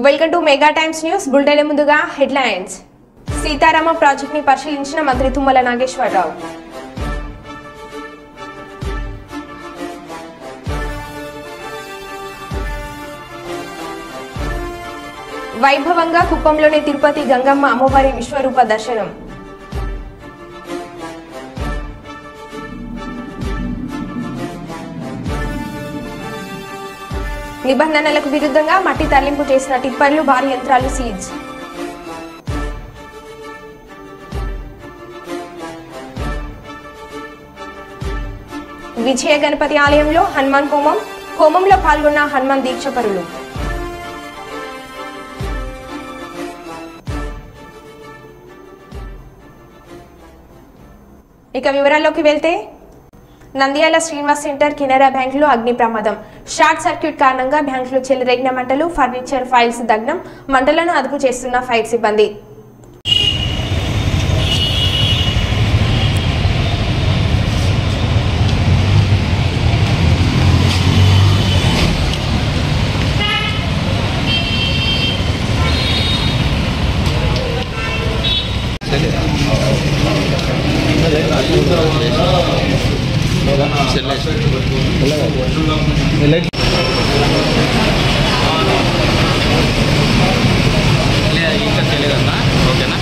Welcome to mega times news bulletin. ముందుగా headlines. Sitarama project ని పరిశీలించిన మంత్రి తుమ్మల నాగేశ్వరరావు. వైభవంగా కుప్పంలోని తిరుపతి గంగమ్మ అమ్మవారి విశ్వరూప దర్శనం. నిబంధనలకు విరుద్ధంగా మట్టి తరలింపు చేసిన టిప్పర్లు, భారీ యంత్రాలు సీజ్. విజయ గణపతి ఆలయంలో హనుమాన్ హోమంలో పాల్గొన్న హనుమాన్ దీక్షపరులు. ఇక వివరాల్లోకి వెళ్తే, నంద్యాల శ్రీనివాస్ సెంటర్ కెనరా బ్యాంకులో అగ్ని ప్రమాదం. షార్ట్ సర్క్యూట్ కారణంగా బ్యాంకులో చెలరేగిన మంటలు, ఫర్నిచర్, ఫైల్స్ దగ్నం. మంటలను అదుపు చేస్తున్న ఫైర్ సిబ్బంది. ఓకేనా?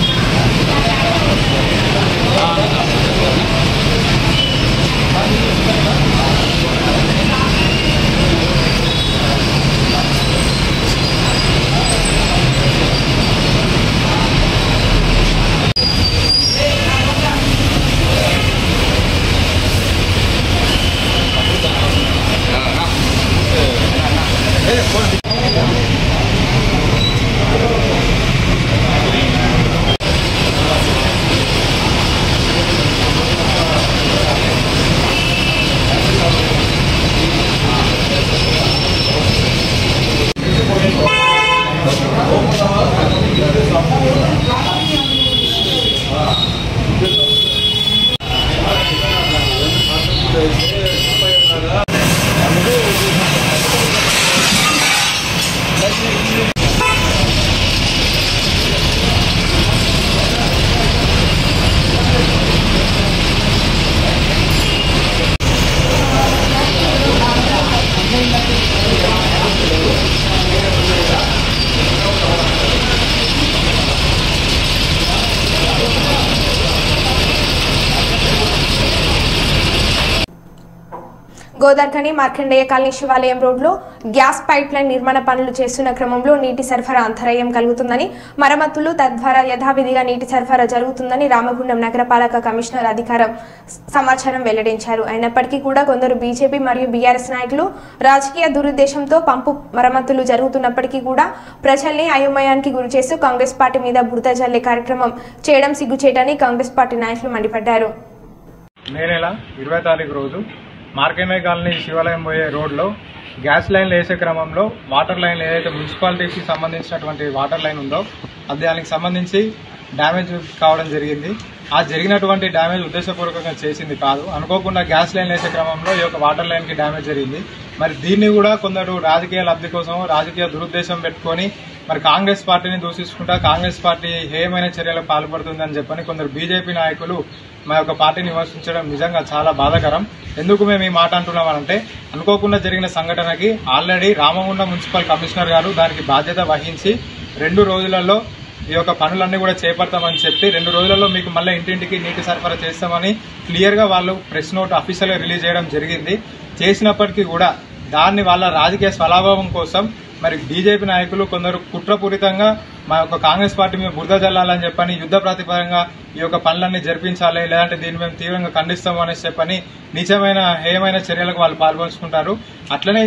గోదార్ఖని మార్కండేయ కాలనీ శివాలయం రోడ్లో గ్యాస్ పైప్ లైన్ నిర్మాణ పనులు చేస్తున్న క్రమంలో నీటి సరఫరా అంతరాయం కలుగుతుందని, మరమ్మతులు తద్వారా యథావిధిగా నీటి సరఫరా జరుగుతుందని రామగుండం నగరపాలక కమిషనర్ అధికారం సమాచారం వెల్లడించారు. అయినప్పటికీ కూడా కొందరు బీజేపీ మరియు బీఆర్ఎస్ నాయకులు రాజకీయ దురుద్దేశంతో పంపు మరమ్మతులు జరుగుతున్నప్పటికీ కూడా ప్రజల్ని అయోమయానికి గురిచేస్తూ కాంగ్రెస్ పార్టీ మీద బురద జల్లే కార్యక్రమం చేయడం సిగ్గుచేటని కాంగ్రెస్ పార్టీ నాయకులు మండిపడ్డారు. మే నెల 20వ తారీఖు రోజు మార్కండేయ కాలనీ శివాలయం పోయే రోడ్లో గ్యాస్ లైన్లు వేసే క్రమంలో వాటర్ లైన్ ఏదైతే మున్సిపాలిటీకి సంబంధించినటువంటి వాటర్ లైన్ ఉందో అది దానికి సంబంధించి డ్యామేజ్ కావడం జరిగింది. ఆ జరిగినటువంటి డ్యామేజ్ ఉద్దేశపూర్వకంగా చేసింది కాదు. అనుకోకుండా గ్యాస్ లైన్ వేసే క్రమంలో ఈ యొక్క వాటర్ లైన్కి డ్యామేజ్ జరిగింది. మరి దీన్ని కూడా కొందరు రాజకీయ లబ్ధి కోసం రాజకీయ దురుద్దేశం పెట్టుకొని మరి కాంగ్రెస్ పార్టీని దూషించుకుంటా కాంగ్రెస్ పార్టీ హేయమైన చర్యలకు పాల్పడుతుందని చెప్పని కొందరు బీజేపీ నాయకులు మా యొక్క పార్టీని విమర్శించడం నిజంగా చాలా బాధాకరం. ఎందుకు మేము ఈ మాట అంటున్నామనంటే, అనుకోకుండా జరిగిన సంఘటనకి ఆల్రెడీ రామగుండం మున్సిపల్ కమిషనర్ గారు దానికి బాధ్యత వహించి 2 రోజులలో ఈ యొక్క పనులన్నీ కూడా చేపడతామని చెప్పి 2 రోజులలో మీకు మళ్ళీ ఇంటింటికి నీటి సరఫరా చేస్తామని క్లియర్ గా వాళ్ళు ప్రెస్ నోట్ అఫీషియల్ గా రిలీజ్ చేయడం జరిగింది. చేసినప్పటికీ కూడా దాన్ని వాళ్ళ రాజకీయ స్వలాభం కోసం మరి బీజేపీ నాయకులు కొందరు కుట్రపూరితంగా మా యొక్క కాంగ్రెస్ పార్టీ మీద బురద జల్లాలని చెప్పని యుద్ధ ప్రాతిపదంగా ఈ యొక్క పనులన్నీ జరిపించాలి, లేదంటే దీన్ని మేము తీవ్రంగా ఖండిస్తాము అనేసి చెప్పని నీచమైన హేయమైన చర్యలకు వాళ్ళు పాల్పంచుకుంటారు. అట్లనే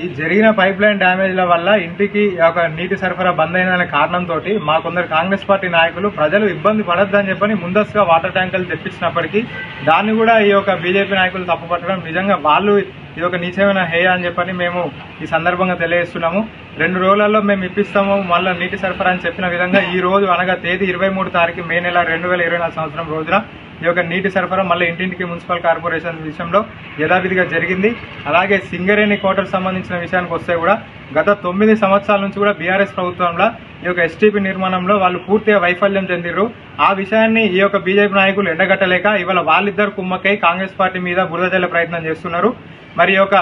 ఈ జరిగిన పైప్ లైన్ డ్యామేజ్ల వల్ల ఇంటికి ఒక నీటి సరఫరా బంద్ అయిన కారణంతో మా కొందరు కాంగ్రెస్ పార్టీ నాయకులు ప్రజలు ఇబ్బంది పడొద్దని చెప్పని ముందస్తుగా వాటర్ ట్యాంకులు తెప్పించినప్పటికీ దాన్ని కూడా ఈ యొక్క బీజేపీ నాయకులు తప్పుపట్టడం నిజంగా వాళ్ళు ఇది ఒక నీచమైన హేయ అని చెప్పని మేము ఈ సందర్భంగా తెలియజేస్తున్నాము. 2 రోజులలో మేము ఇప్పిస్తాము మళ్ళీ నీటి సరఫరా అని చెప్పిన విధంగా ఈ రోజు అనగా తేదీ 23 తారీఖు మే నెల 2024 సంవత్సరం రోజున ఈ యొక్క నీటి సరఫరా మళ్ళీ ఇంటింటికి మున్సిపల్ కార్పొరేషన్ విషయంలో యథావిధిగా జరిగింది. అలాగే సింగరేణి కోటకు సంబంధించిన విషయానికి వస్తే కూడా గత 9 సంవత్సరాల నుంచి కూడా బీఆర్ఎస్ ప్రభుత్వంలో ఈ యొక్క ఎస్టీపీ నిర్మాణంలో వాళ్ళు పూర్తిగా వైఫల్యం చెందిర్రు. ఆ విషయాన్ని ఈ యొక్క బీజేపీ నాయకులు ఎండగట్టలేక ఇవాళ వాళ్ళిద్దరు కుమ్మకై కాంగ్రెస్ పార్టీ మీద బురద జల్లే ప్రయత్నం చేస్తున్నారు. మరి ఈ యొక్క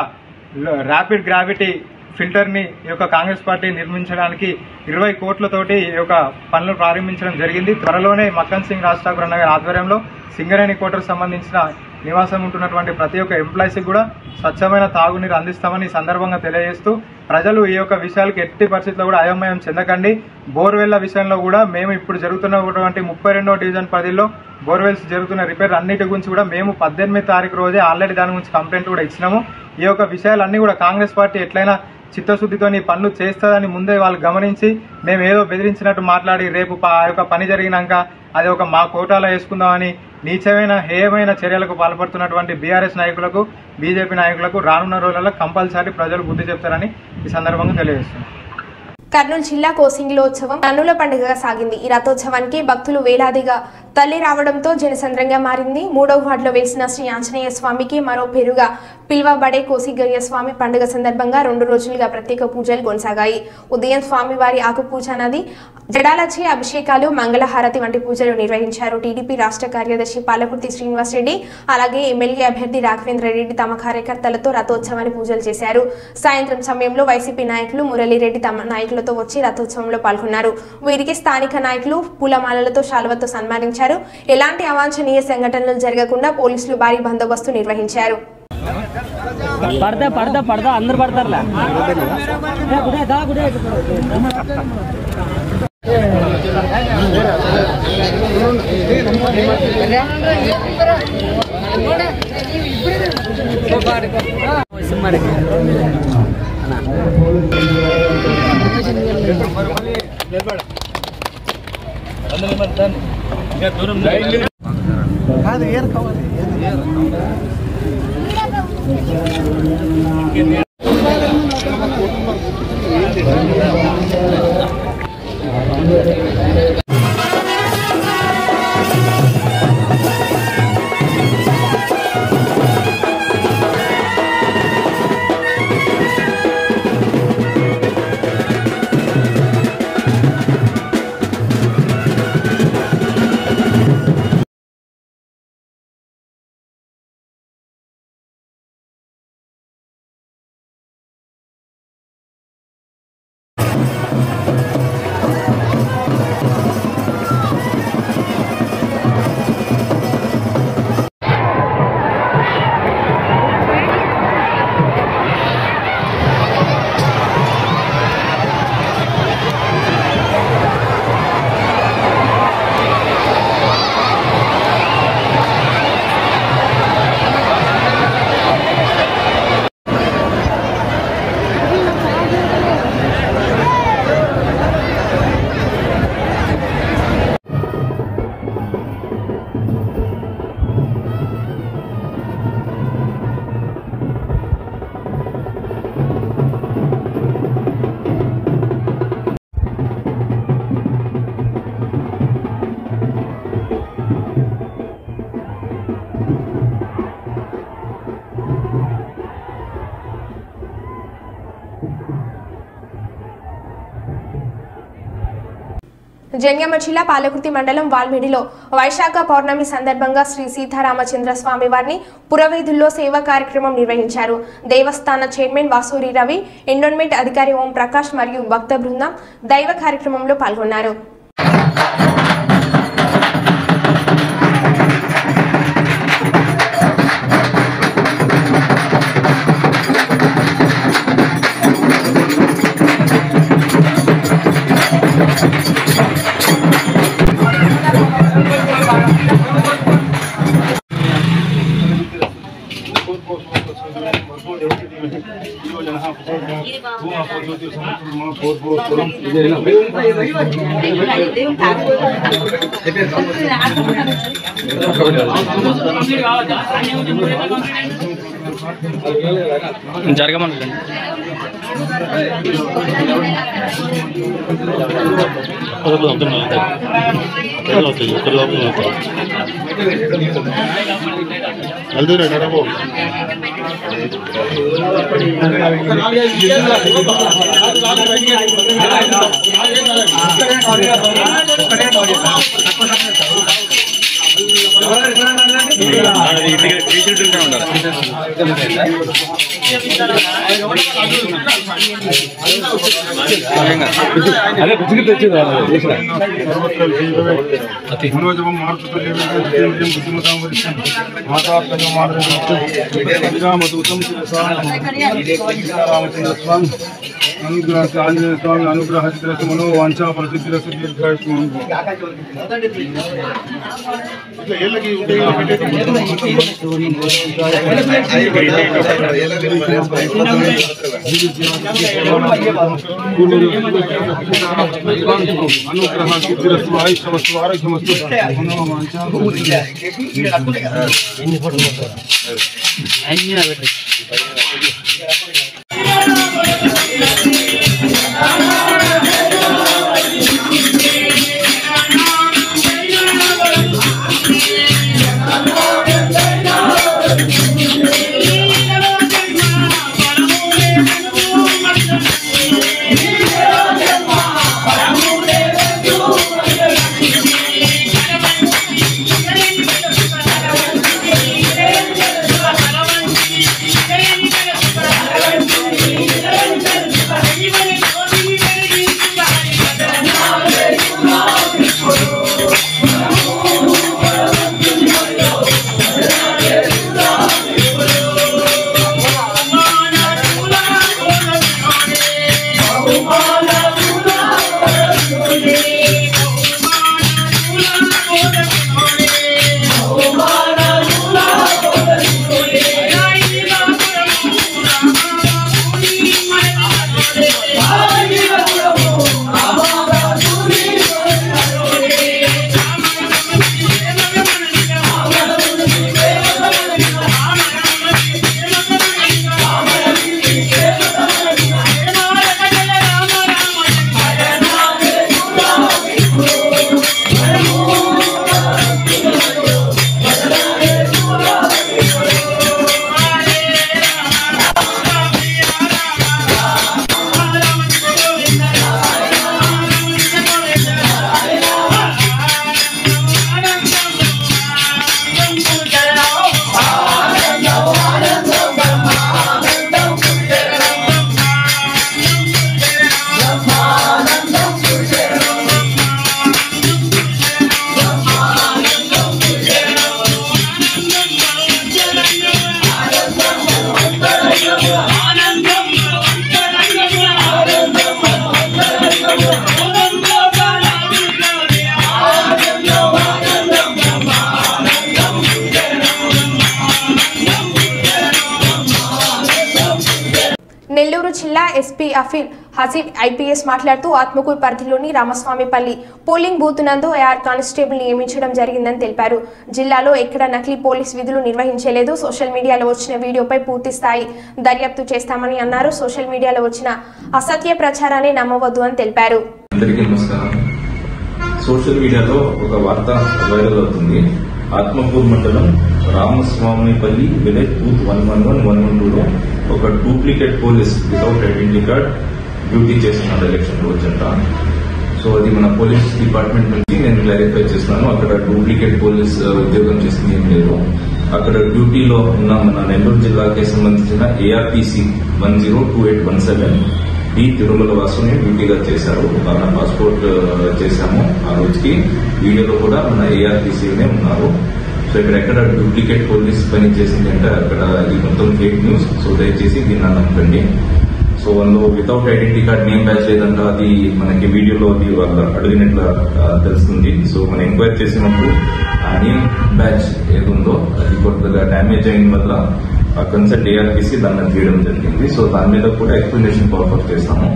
ర్యాపిడ్ గ్రావిటీ ఫిల్టర్ ని ఈ యొక్క కాంగ్రెస్ పార్టీ నిర్మించడానికి 20 కోట్లతోటి ఈ యొక్క పనులు ప్రారంభించడం జరిగింది. త్వరలోనే మక్కన్ సింగ్ రాజ్ ఠాకూర్ అన్న గారి ఆధ్వర్యంలో సింగరేణి కోటకు సంబంధించిన నివాసం ఉంటున్నటువంటి ప్రతి ఒక్క ఎంప్లాయీస్ కూడా స్వచ్ఛమైన తాగునీరు అందిస్తామని ఈ సందర్భంగా తెలియజేస్తూ ప్రజలు ఈ యొక్క విషయాలకు ఎట్టి పరిస్థితుల్లో కూడా అయోమయం చెందకండి. బోర్వెళ్ల విషయంలో కూడా మేము ఇప్పుడు జరుగుతున్నటువంటి 32వ డివిజన్ పరిధిలో బోర్వెల్స్ జరుగుతున్న రిపేర్ అన్నిటి గురించి కూడా మేము 18 తారీఖు రోజే ఆల్రెడీ దాని గురించి కంప్లైంట్ కూడా ఇచ్చినాము. ఈ యొక్క విషయాలన్నీ కూడా కాంగ్రెస్ పార్టీ ఎట్లయినా చిత్తశుద్ధితో ఈ పనులు చేస్తుందని ముందే వాళ్ళు గమనించి మేము ఏదో బెదిరించినట్టు మాట్లాడి రేపు ఆ యొక్క పని జరిగినాక అది ఒక మా కోటాలో వేసుకుందామని నీచమైన హేయమైన చర్యలకు పాల్పడుతున్నటువంటి బీఆర్ఎస్ నాయకులకు బీజేపీ నాయకులకు రానున్న రోజులలో కంపల్సరీ ప్రజలు బుద్ధి చెప్తారని ఈ సందర్భంగా తెలియజేస్తున్నారు. కర్నూలు జిల్లా కోసింగిలో ఉత్సవం కన్నుల పండుగగా సాగింది. ఈ రథోత్సవానికి భక్తులు వేలాదిగా తల్లి రావడంతో జనసంద్రంగా మారింది. 3వ వార్డులో వెలిసిన శ్రీ ఆంజనేయ స్వామికి మరో పేరుగా పిలువబడే కోసిగయ్య స్వామి పండుగ సందర్భంగా 2 రోజులుగా ప్రత్యేక పూజలు కొనసాగాయి. ఉదయం స్వామివారి ఆకుపూజ నది జడాలచే అభిషేకాలు మంగళహారతి వంటి పూజలు నిర్వహించారు. టీడీపీ రాష్ట్ర కార్యదర్శి పాలకుర్తి శ్రీనివాస్ రెడ్డి అలాగే ఎమ్మెల్యే అభ్యర్థి రాఘవేంద్ర రెడ్డి తమ కార్యకర్తలతో రథోత్సవాన్ని పూజలు చేశారు. సాయంత్రం సమయంలో వైసీపీ నాయకులు మురళీరెడ్డి తమ నాయకులతో వచ్చి రథోత్సవంలో పాల్గొన్నారు. వీరికి స్థానిక నాయకులు పూలమాలలతో శాలువతో సన్మానించారు. ఎలాంటి అవాంఛనీయ సంఘటనలు జరగకుండా పోలీసులు భారీ బందోబస్తు నిర్వహించారు. అందరు పడతారులా కాదు ఏర్ కావాలి జంగ్యామ జిల్లా పాలకుర్తి మండలం వాల్మీడిలో వైశాఖ పౌర్ణమి సందర్భంగా శ్రీ సీతారామచంద్ర స్వామి వారిని పురవీధుల్లో సేవా కార్యక్రమం నిర్వహించారు. దేవస్థాన చైర్మన్ వాసూరి రవి, ఎండోన్మెంట్ అధికారి ఓం ప్రకాష్ మరియు భక్త బృందం దైవ కార్యక్రమంలో పాల్గొన్నారు. జరగమండి అదే పుస్తకం తెచ్చింది రామచంద్ర స్వామి అనుగ్రహ ఆంజనేయ స్వామి అనుగ్రహ మనో వాంఛా ప్రసిద్ధిరసు దీర్ఘాయుష్మ అనుగ్రహ సిద్ధిరసు ఆయుష్మస్తు ఆరోగ్యమస్తు మనో వాంఛా నెల్లూరు జిల్లా ఎస్పీ అఫీల్ హసీబ్ ఐపీఎస్ మాట్లాడుతూ ఆత్మకూరు పరిధిలోని రామస్వామిపల్లి పోలింగ్ బూత్ నందు ఏఆర్ కానిస్టేబుల్ నియమించడం జరిగిందని తెలిపారు. జిల్లాలో ఎక్కడ నకిలీ పోలీస్ విధులు నిర్వహించలేదు. సోషల్ మీడియాలో వచ్చిన వీడియోపై పూర్తి స్థాయి దర్యాప్తు చేస్తామని అన్నారు. సోషల్ మీడియాలో వచ్చిన అసత్య ప్రచారాన్ని నమ్మవద్దు అని తెలిపారు. సోషల్ మీడియాలో ఒక వార్త వైరల్ అవుతుంది. ఆత్మకూరు మండలం రామస్వామిపల్లి విలేజ్ బూత్ 111-112లో ఒక duplicate police without identity card duty చేస్తున్నాడు ఎలక్షన్ రోజంతా. సో అది మన పోలీస్ డిపార్ట్మెంట్ నుంచి నేను క్లారిఫై చేస్తున్నాను. అక్కడ డూప్లికేట్ పోలీస్ ఉద్యోగం చేసింది ఏం లేదు. అక్కడ డ్యూటీలో ఉన్న మన నెల్లూరు జిల్లాకి సంబంధించిన ఏఆర్టీసీ 102817 ఈ తిరుమల వాసుని డ్యూటీగా చేశారు. మన పాస్పోర్ట్ చేశాము ఆ రోజుకి. వీడియోలో కూడా మన ఏఆర్టీసీనే ఉన్నారు. సో ఇక్కడ ఎక్కడ డూప్లికేట్ పోలీస్ పని చేసింది అంటే అక్కడ ఇది మొత్తం ఫేక్ న్యూస్. సో దయచేసి దీన్ని నమ్మకండి. సో వాళ్ళు without identity card name batch లేదంట. అది మనకి వీడియోలో వాళ్ళు అడిగినట్లు తెలుస్తుంది. సో మనం ఎంక్వైరీ చేసినప్పుడు ఆ నేమ్ బ్యాచ్ ఏదుందో అది కొద్దిగా డ్యామేజ్ అయిన వల్ల ఆ కన్సల్ట్ ఏఆర్టీసీ దాన్ని తీయడం జరిగింది. సో దాని మీద కూడా ఎక్స్ప్లెనేషన్ ఫార్వర్డ్ చేస్తాము.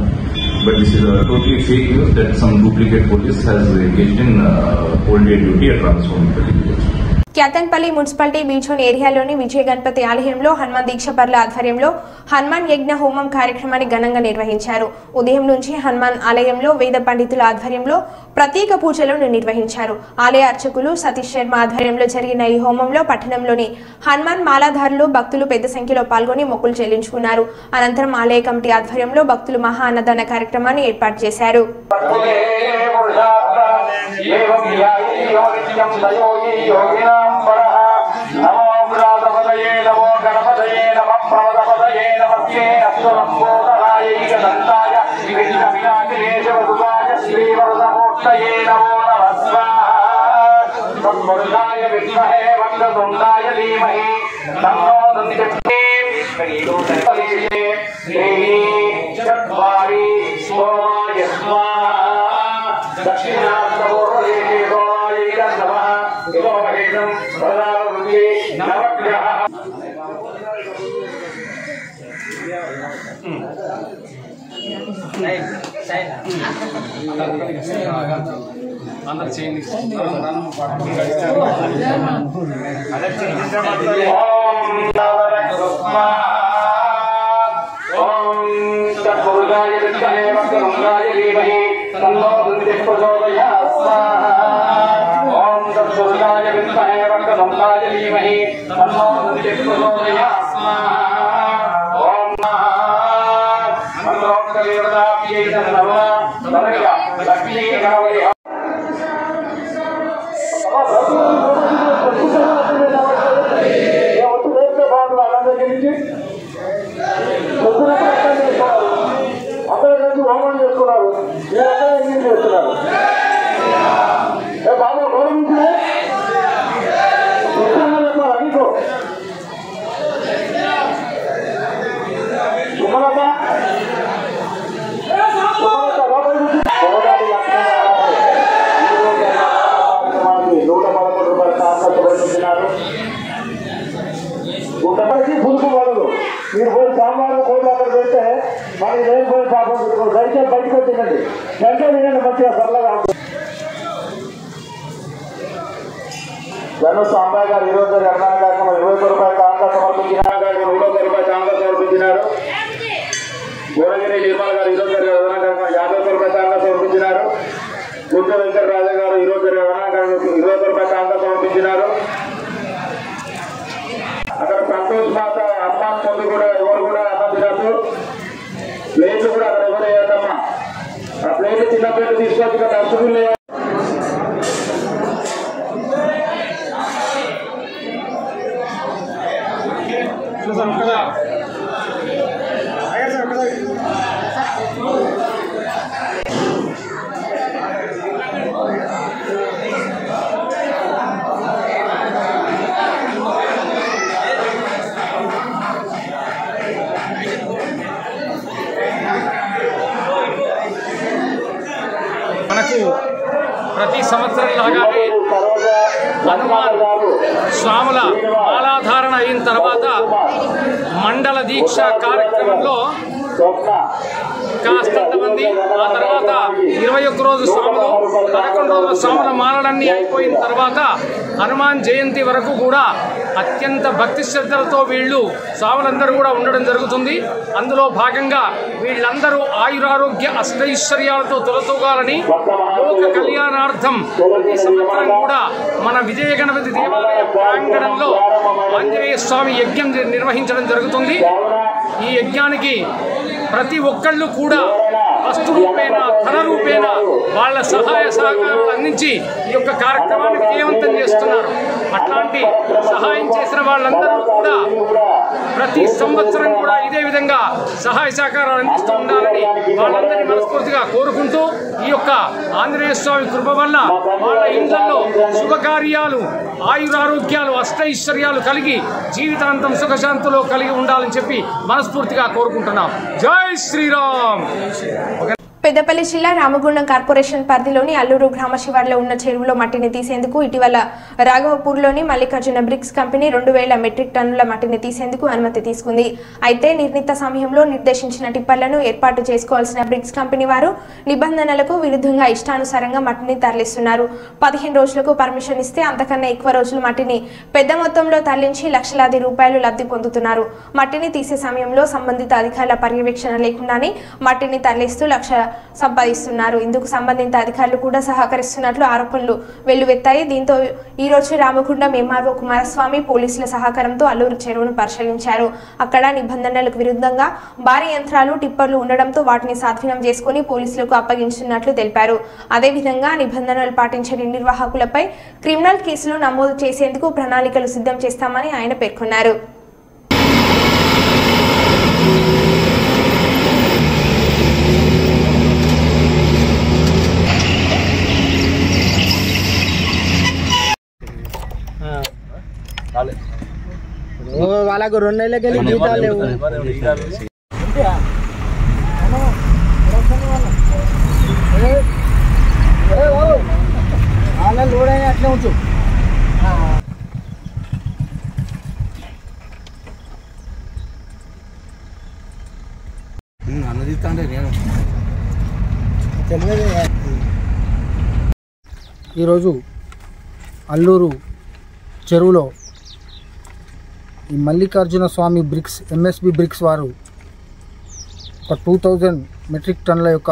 but this is a totally fake news that some duplicate police has engaged in whole day duty at Ramaswamipalli village. Kyathanpalli municipality బీచోన్ ఏరియాలోని విజయ గణపతి ఆలయంలో హనుమాన్ దీక్షపర్ల ఆధ్వర్యంలో హనుమాన్ యజ్ఞ హోమం కార్యక్రమాన్ని ఘనంగా నిర్వహించారు. ఉదయం నుంచి హనుమాన్ ఆలయంలో వేద పండితుల ఆధ్వర్యంలో ప్రత్యేక పూజలను నిర్వహించారు. ఆలయ అర్చకులు సతీష్ శర్మ ఆధ్వర్యంలో జరిగిన ఈ హోమంలో పట్టణంలోని హనుమాన్ మాలాధారులు భక్తులు పెద్ద సంఖ్యలో పాల్గొని మొక్కులు చెల్లించుకున్నారు. అనంతరం ఆలయ కమిటీ ఆధ్వర్యంలో భక్తులు మహా అన్నదాన కార్యక్రమాన్ని ఏర్పాటు చేశారు. అందరు చేయండి. మీరు పోయి సాంబారు కోళ్ళు అక్కడ పెడితే మనకి నేను పోయి పాపం దయచేసి బయటకు వచ్చిందండి వెంటనే వినండి మంచిగా సరళగా ఉంటుంది. జన సాంబాయి గారు ఈరోజు అన్నదాన కార్యక్రమం 21 రూపాయల కానుక సమర్పించినారు. 100 రూపాయల కానుక సమర్పించినారు. గోడగిరి నిర్మల్ గారు ఈరోజు అన్నదాన కార్యక్రమం 50 రూపాయల కానుక సమర్పించినారు. గుంట వెంకటరాజు గారు ఈరోజు అన్నదాన కార్యక్రమం 20 రూపాయల కానుక సమర్పించినారు. అక్కడ సంతోష్ మాత హనుమాన్ ముందు కూడా ఎవరు కూడా అన్నం తినద్దు. ప్లేట్లు కూడా అక్కడ ఎవరు వేయద్దమ్మా. ఆ ప్లేట్లు చిన్న ప్లేట్లు తీసుకొచ్చి డస్ట్బిన్ మనకు ప్రతి సంవత్సరం లాగానే హనుమాన్ స్వాముల మాలాధారణ అయిన తర్వాత మండల దీక్ష కార్యక్రమంలో కాస్తంతమంది, ఆ తర్వాత 21 రోజు స్వాములు, 11 రోజుల స్వాముల మాలలన్నీ అయిపోయిన తర్వాత హనుమాన్ జయంతి వరకు కూడా అత్యంత భక్తి శ్రద్ధలతో వీళ్ళు స్వాములందరూ కూడా ఉండడం జరుగుతుంది. అందులో భాగంగా వీళ్ళందరూ ఆయురారోగ్య అష్టైశ్వర్యాలతో తొలతూగాలని లోక కళ్యాణార్థం ప్రతి సంవత్సరం కూడా మన విజయ గణపతి దేవాలయ ప్రాంగణంలో ఆంజనేయ స్వామి యజ్ఞం నిర్వహించడం జరుగుతుంది. ఈ యజ్ఞానికి ప్రతి ఒక్కళ్ళు కూడా వస్తు రూపేణ ధన రూపేణ వాళ్ళ సహాయ సహకారాలు అందించి ఈ యొక్క కార్యక్రమాన్ని విజయవంతం చేస్తున్నారు. అట్లాంటి సహాయం చేసిన వాళ్ళందరూ కూడా ప్రతి సంవత్సరం కూడా ఇదే విధంగా సహాయ సహకారాలు అందిస్తూ ఉండాలని వాళ్ళందరినీ మనస్ఫూర్తిగా కోరుకుంటూ ఈ యొక్క ఆంజనేయ స్వామి కృప వల్ల వాళ్ళ ఇంట్లో శుభకార్యాలు, ఆయురారోగ్యాలు, అష్టైశ్వర్యాలు కలిగి జీవితాంతం సుఖశాంతులో కలిగి ఉండాలని చెప్పి మనస్ఫూర్తిగా కోరుకుంటున్నాం. జై శ్రీరామ్. పెద్దపల్లి జిల్లా రామగుండం కార్పొరేషన్ పరిధిలోని అల్లూరు గ్రామ శివార్లో ఉన్న చెరువులో మట్టిని తీసేందుకు ఇటీవల రాఘవపూర్లోని మల్లికార్జున బ్రిక్స్ కంపెనీ 2000 మెట్రిక్ టన్నుల మట్టిని తీసేందుకు అనుమతి తీసుకుంది. అయితే నిర్ణీత సమయంలో నిర్దేశించిన టిప్పర్లను ఏర్పాటు చేసుకోవాల్సిన బ్రిక్స్ కంపెనీ వారు నిబంధనలకు విరుద్ధంగా ఇష్టానుసారంగా మట్టిని తరలిస్తున్నారు. 15 రోజులకు పర్మిషన్ ఇస్తే అంతకన్నా ఎక్కువ రోజులు మట్టిని పెద్ద మొత్తంలో తరలించి లక్షలాది రూపాయలు లబ్ధి పొందుతున్నారు. మట్టిని తీసే సమయంలో సంబంధిత అధికారుల పర్యవేక్షణ లేకుండానే మట్టిని తరలిస్తూ లక్ష సంపాదిస్తున్నారు. ఇందుకు సంబంధిత అధికారులు కూడా సహకరిస్తున్నట్లు ఆరోపణలు వెల్లువెత్తాయి. దీంతో ఈ రోజు రామగుండం ఎంఆర్ఓ కుమారస్వామి పోలీసుల సహకారంతో అల్లూరు చెరువును పరిశీలించారు. అక్కడ నిబంధనలకు విరుద్ధంగా భారీ యంత్రాలు టిప్పర్లు ఉండడంతో వాటిని స్వాధీనం చేసుకుని పోలీసులకు అప్పగించినట్లు తెలిపారు. అదేవిధంగా నిబంధనలు పాటించని నిర్వాహకులపై క్రిమినల్ కేసులు నమోదు చేసేందుకు ప్రణాళికలు సిద్ధం చేస్తామని ఆయన పేర్కొన్నారు. వాళ్ళకు 2 నెలలకి వెళ్ళి జీతాలు లేవు. లోడ్ అయినా అట్లే ఉంచు. అన్నదిస్తా అంటే నేను తెలియదు. ఈరోజు అల్లూరు చెరువులో ఈ మల్లికార్జున స్వామి బ్రిక్స్ ఎంఎస్బి బ్రిక్స్ వారు ఒక 2000 మెట్రిక్ టన్నుల యొక్క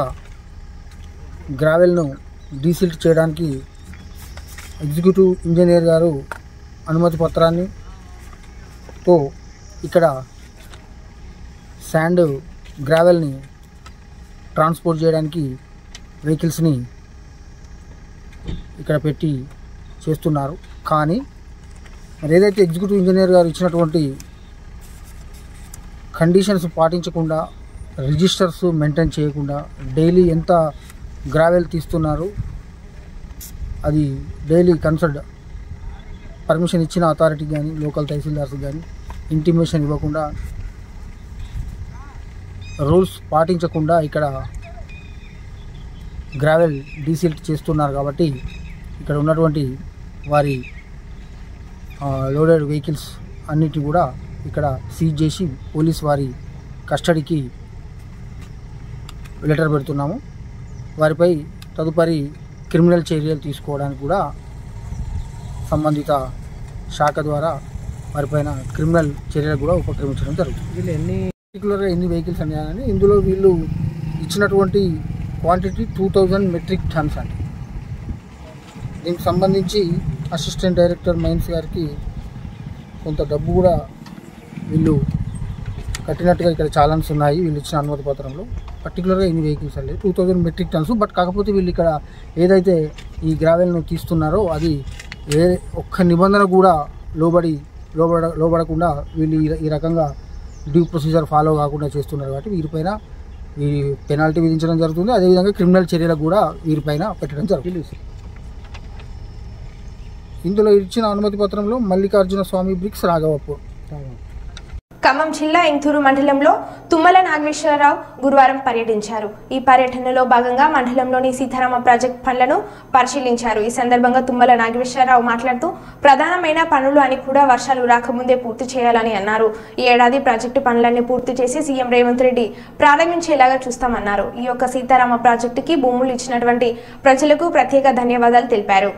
గ్రావెల్ను డీసిల్ట్ చేయడానికి ఎగ్జిక్యూటివ్ ఇంజనీర్ గారు అనుమతి పత్రాన్ని తో ఇక్కడ శాండ్ గ్రావెల్ని ట్రాన్స్పోర్ట్ చేయడానికి వెహికల్స్ని ఇక్కడ పెట్టి చేస్తున్నారు. కానీ మరి ఏదైతే ఎగ్జిక్యూటివ్ ఇంజనీర్ గారు ఇచ్చినటువంటి కండిషన్స్ పాటించకుండా, రిజిస్టర్స్ మెయింటైన్ చేయకుండా డైలీ ఎంత గ్రావెల్ తీస్తున్నారు, అది డైలీ కన్సల్ట్ పర్మిషన్ ఇచ్చిన అథారిటీ కానీ లోకల్ తహసీల్దార్స్ కానీ ఇంటిమేషన్ ఇవ్వకుండా, రూల్స్ పాటించకుండా ఇక్కడ గ్రావెల్ డీసిల్ట్ చేస్తున్నారు. కాబట్టి ఇక్కడ ఉన్నటువంటి వారి లోడెడ్ వెహికల్స్ అన్నిటి కూడా ఇక్కడ సీజ్ చేసి పోలీస్ వారి కస్టడీకి లెటర్ పెడుతున్నాము. వారిపై తదుపరి క్రిమినల్ చర్యలు తీసుకోవడానికి కూడా సంబంధిత శాఖ ద్వారా వారిపైన క్రిమినల్ చర్యలు కూడా ఉపక్రమించడం జరుగుతుంది. వీళ్ళు పర్టికులర్గా ఎన్ని వెహికల్స్ అన్నాయని ఇందులో వీళ్ళు ఇచ్చినటువంటి క్వాంటిటీ 2000 మెట్రిక్ టన్స్ అండి. దీనికి సంబంధించి అసిస్టెంట్ డైరెక్టర్ మైన్స్ గారికి కొంత డబ్బు కూడా వీళ్ళు కట్టినట్టుగా ఇక్కడ చాలాన్స్ ఉన్నాయి వీళ్ళు ఇచ్చిన అనుమతి పత్రంలో. పర్టికులర్గా ఎన్ని వెహికల్స్ అండి 2000 మెట్రిక్ టన్స్. బట్ కాకపోతే వీళ్ళు ఇక్కడ ఏదైతే ఈ గ్రావెల్ను తీస్తున్నారో అది ఒక్క నిబంధన కూడా లోబడకుండా వీళ్ళు ఈ రకంగా డ్యూ ప్రొసీజర్ ఫాలో కాకుండా చేస్తున్నారు. కాబట్టి వీరిపైన పెనాల్టీ విధించడం జరుగుతుంది. అదేవిధంగా క్రిమినల్ చర్యలకు కూడా వీరిపైన పెట్టడం జరుగుతుంది. ఇందులో ఇచ్చిన అనుమతి పత్రంలో మల్లికార్జున స్వామి బ్రిక్స్ రాఘవపూర్. ఖమ్మం జిల్లా ఇంతూరు మండలంలో తుమ్మల నాగేశ్వరరావు గురువారం పర్యటించారు. ఈ పర్యటనలో భాగంగా మండలంలోని సీతారామ ప్రాజెక్టు పనులను పరిశీలించారు. ఈ సందర్భంగా తుమ్మల నాగేశ్వరరావు మాట్లాడుతూ ప్రధానమైన పనులు అని కూడా వర్షాలు రాకముందే పూర్తి చేయాలని అన్నారు. ఈ ఏడాది ప్రాజెక్టు పనులన్నీ పూర్తి చేసి సీఎం రేవంత్ రెడ్డి ప్రారంభించేలాగా చూస్తామన్నారు. ఈ యొక్క సీతారామ ప్రాజెక్టుకి భూములు ఇచ్చినటువంటి ప్రజలకు ప్రత్యేక ధన్యవాదాలు తెలిపారు.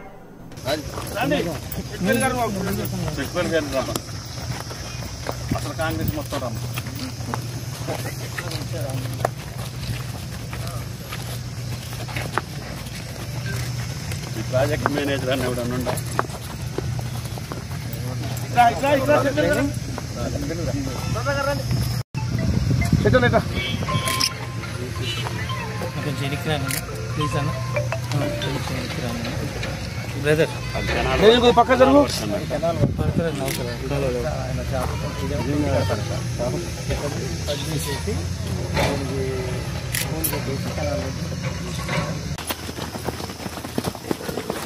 అసలు కాంగ్రెస్ మొత్తం రమ్మ ఈ ప్రాజెక్ట్ మేనేజర్ అని ఎవడన్నా పక్క జరుగు.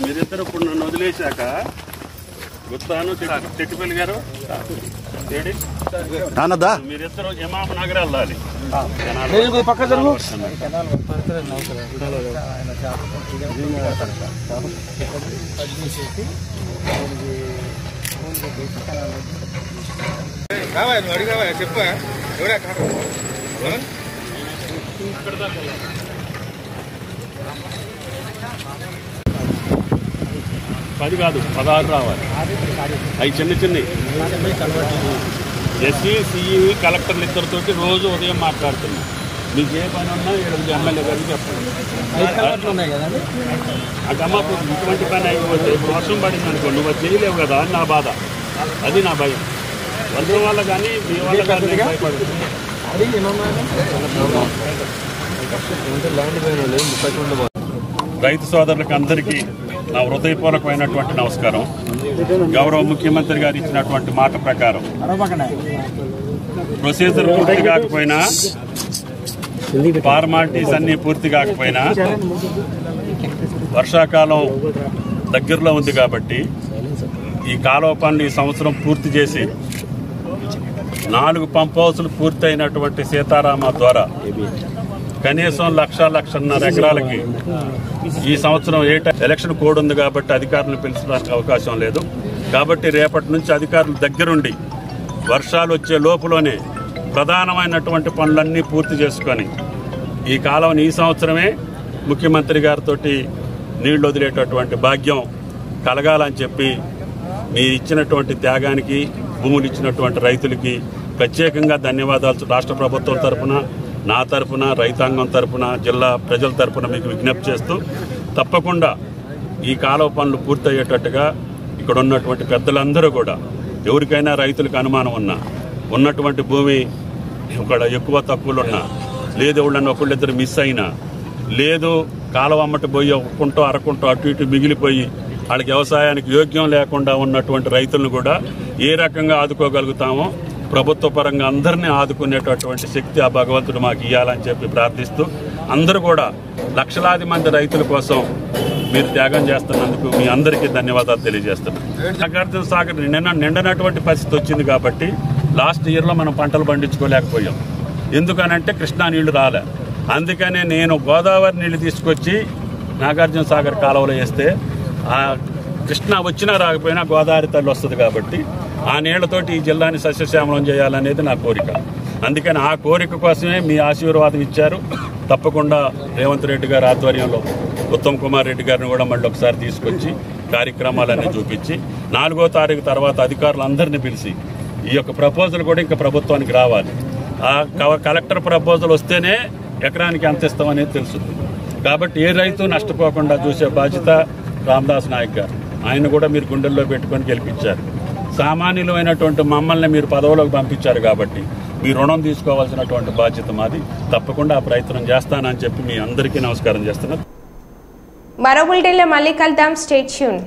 మీరిద్దరు ఇప్పుడు నన్ను వదిలేశాక గుర్తాను చెట్టుపల్లి గారు నాన్నదా మీరిద్దరు ఇమాం నగర్ వెళ్ళాలి. పక్క జరుగు. చెప్పా పది కాదు 16 రావాలి. అవి చిన్న చిన్నవి. ఎస్సీ సిఈ కలెక్టర్లు ఇద్దరితోటి రోజు ఉదయం మాట్లాడుతున్నాం. మీకు ఏ పని ఉన్నా ఎమ్మెల్యే గారికి చెప్పండి. అమ్మా ఇటువంటి పని అయిపోతే వర్షం పడింది అనుకో నువ్వు చేయలేవు కదా అని నా బాధ. అది నా భయం. వర్షం వల్ల కానీ మీ వల్ల కానీ భయపడుతుంది. రైతు సోదరులకు అందరికీ నా హృదయపూర్వకమైనటువంటి నమస్కారం. గౌరవ ముఖ్యమంత్రి గారు ఇచ్చినటువంటి మాట ప్రకారం ప్రొసీజర్ పూర్తి కాకపోయినా, ఫార్మాలిటీస్ అన్నీ పూర్తి కాకపోయినా వర్షాకాలం దగ్గరలో ఉంది కాబట్టి ఈ కాలువ పనులు ఈ సంవత్సరం పూర్తి చేసి 4 పంప్ హౌసులు పూర్తయినటువంటి సీతారామ ద్వారా కనీసం 1,00,000-1,50,000 ఎకరాలకి ఈ సంవత్సరం ఎలక్షన్ కోడ్ ఉంది కాబట్టి అధికారులను పిలిచడానికి అవకాశం లేదు. కాబట్టి రేపటి నుంచి అధికారులు దగ్గరుండి వర్షాలు వచ్చే లోపులోనే ప్రధానమైనటువంటి పనులన్నీ పూర్తి చేసుకొని ఈ కాలంని ఈ సంవత్సరమే ముఖ్యమంత్రి గారితో నీళ్లు వదిలేటటువంటి భాగ్యం కలగాలని చెప్పి మీరు ఇచ్చినటువంటి త్యాగానికి, భూములు ఇచ్చినటువంటి రైతులకి ప్రత్యేకంగా ధన్యవాదాలు రాష్ట్ర ప్రభుత్వం తరఫున, నా తరఫున, రైతాంగం తరఫున, జిల్లా ప్రజల తరఫున మీకు విజ్ఞప్తి చేస్తూ తప్పకుండా ఈ కాలువ పనులు పూర్తయ్యేటట్టుగా ఇక్కడ ఉన్నటువంటి పెద్దలందరూ కూడా ఎవరికైనా రైతులకు అనుమానం ఉన్నా, ఉన్నటువంటి భూమి ఇక్కడ ఎక్కువ తక్కువలున్నా, లేదు ఎవళ్ళన్నా ఒకళ్ళిద్దరు మిస్ అయినా, లేదు కాలువ అమ్మటి పోయి ఒక్కుంటో అరకుంటో అటు ఇటు మిగిలిపోయి వాళ్ళకి వ్యవసాయానికి యోగ్యం లేకుండా ఉన్నటువంటి రైతులను కూడా ఏ రకంగా ఆదుకోగలుగుతామో ప్రభుత్వ పరంగా అందరినీ ఆదుకునేటటువంటి శక్తి ఆ భగవంతుడు మాకు ఇవ్వాలని చెప్పి ప్రార్థిస్తూ అందరూ కూడా లక్షలాది మంది రైతుల కోసం మీరు త్యాగం చేస్తున్నందుకు మీ అందరికీ ధన్యవాదాలు తెలియజేస్తున్నాను. నాగార్జున సాగర్ నిండనటువంటి పరిస్థితి వచ్చింది కాబట్టి లాస్ట్ ఇయర్లో మనం పంటలు పండించుకోలేకపోయాం. ఎందుకనంటే కృష్ణా నీళ్లు రాలే. అందుకనే నేను గోదావరి నీళ్లు తీసుకొచ్చి నాగార్జున సాగర్ కాలువలో వేస్తే ఆ కృష్ణా వచ్చినా రాకపోయినా గోదావరి తల్లి వస్తుంది కాబట్టి ఆ నీళ్లతోటి ఈ జిల్లాని సస్యశ్యామలం చేయాలనేది నా కోరిక. అందుకని ఆ కోరిక కోసమే మీ ఆశీర్వాదం ఇచ్చారు. తప్పకుండా రేవంత్ రెడ్డి గారి ఆధ్వర్యంలో ఉత్తమ్ కుమార్ రెడ్డి గారిని కూడా మళ్ళీ ఒకసారి తీసుకొచ్చి కార్యక్రమాలన్నీ చూపించి 4వ తారీఖు తర్వాత అధికారులందరినీ పిలిచి ఈ యొక్క ప్రపోజల్ కూడా ఇంకా ప్రభుత్వానికి రావాలి. ఆ కలెక్టర్ ప్రపోజల్ వస్తేనే ఎకరానికి ఎంత ఇస్తామనేది తెలుస్తుంది. కాబట్టి ఏ రైతు నష్టపోకుండా చూసే బాధ్యత రామదాస్ నాయక్ గారు. ఆయన కూడా మీరు గుండెల్లో పెట్టుకొని గెలిపించారు. సామాన్యులమైనటువంటి మమ్మల్ని మీరు పదవులోకి పంపించారు కాబట్టి మీ రుణం తీసుకోవాల్సినటువంటి బాధ్యత మాది. తప్పకుండా ఆ ప్రయత్నం చేస్తానని చెప్పి మీ అందరికీ నమస్కారం చేస్తున్నాను. మరో బులెటిన్లో మళ్ళీ కలుద్దాం. Stay tune.